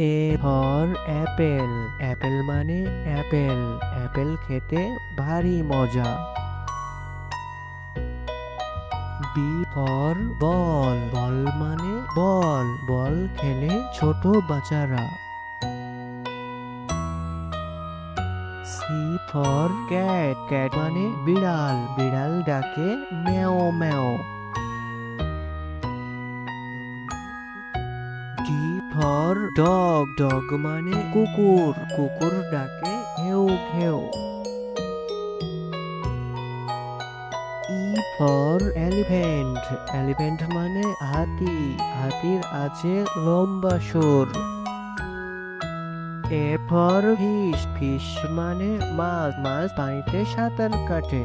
A for Apple, Apple মানে Apple, Apple খেতে ভারী মজা। বি ফর বল, বল মানে বল, বল খেলে ছোট বাচ্চারা। সি ফর ক্যাট, ক্যাট মানে বিড়াল, বিড়াল ডাকে ম্যাও ম্যাও। ডি ফর ডগ, ডগ মানে কুকুর, কুকুর ডাকে ঘেউ ঘেউ। ই ফর এলিফ্যান্ট, এলিফ্যান্ট মানে হাতি, হাতির আছে লম্বা সুর। এ ফর ফিশ, ফিশ মানে মাছ, মাছ পানিতে সাঁতার কাটে।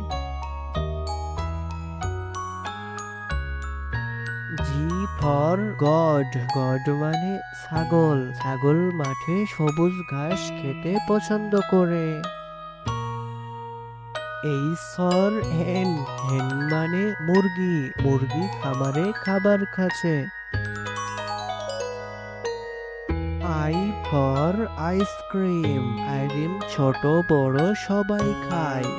জি ফর গড, গড মানে ছাগল, ছাগল মাঠে সবুজ ঘাস খেতে পছন্দ করে। এইচ ফর হেন, হেন মানে মুরগি, মুরগি খামারে খাবার খাচ্ছে। আই ফর আইসক্রিম, আইসক্রিম ছোট বড় সবাই খায়।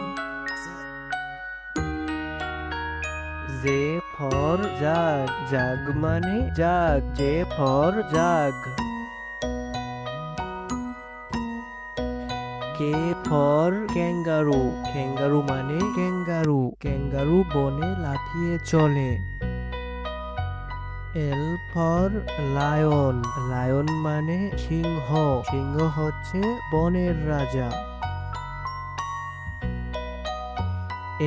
জে ফর জাগ, জাগ মানে jug, J for jug. K for kangaroo, kangaroo মানে ক্যাঙ্গারু, ক্যাঙ্গারু বনে লাফিয়ে চলে। এল ফর লায়ন, লায়ন মানে সিংহ, সিংহ হচ্ছে বনের রাজা।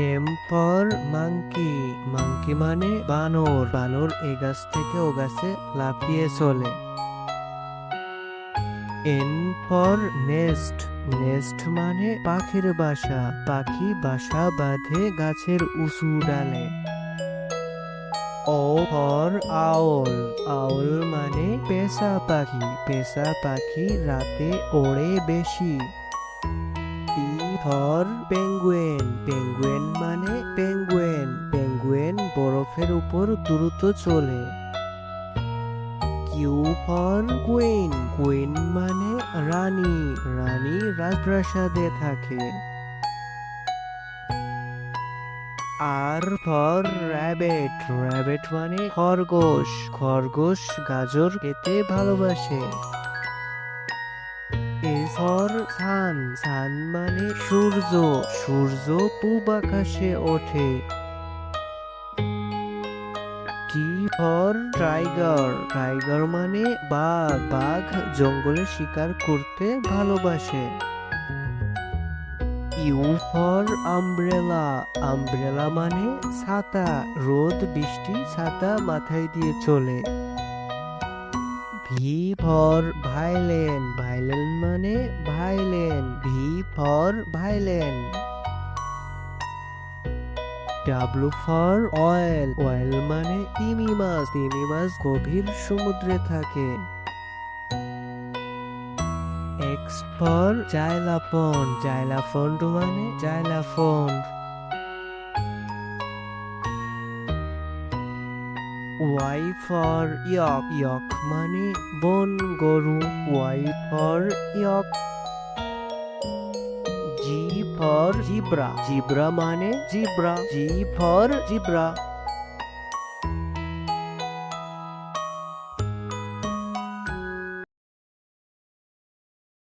এম ফর মাংকি, মাংকি মানে বানর, বানর এ গাছ থেকে ও গাছে লাফিয়ে চলে। এন ফর নেস্ট, নেস্ট মানে পাখির বাসা, পাখি বাসা বাঁধে গাছের উঁচু ডালে। ও ফর আউল, আউল মানে পেঁচা পাখি, পেঁচা পাখি রাতে ওড়ে বেশি। পি ফর পেঙ্গুয়েন, পেঙ্গুয়েন মানে পেঙ্গুয়েন, পেঙ্গুয়েন বরফের উপর দ্রুত চলে। কিউ ফর কুইন, কুইন মানে রানী, রানী রাজপ্রাসাদে থাকে। আর ফর র্যাবেট, র্যাবেট মানে খরগোশ, খরগোশ গাজর খেতে ভালোবাসে। এ ফর সান, সান মানে সূর্য, সূর্য পূব আকাশে ওঠে। টি ফর টাইগার, টাইগার মানে বাঘ, বাঘ জঙ্গলে শিকার করতে ভালোবাসে। ইউ ফর আমব্রেলা, আমব্রেলা মানে ছাতা, রোদ বৃষ্টি ছাতা মাথায় দিয়ে চলে। ভি ফর ভাইলেন, ভাইলেন মানে violin, V for violin. W for whale, whale মানে তিমি মাছ, তিমি মাছ গভীর সমুদ্রে থাকে। এক্স ফর জাইলাফন্ড, জাইলাফন্ড মানে জাইলাফন্ড। ওয়াই ফর ইয়ক, ইয়ক মানে বন গরু, Y for yak. Z for zebra, zebra মানে জিব্রা, জি ফর জিব্রা।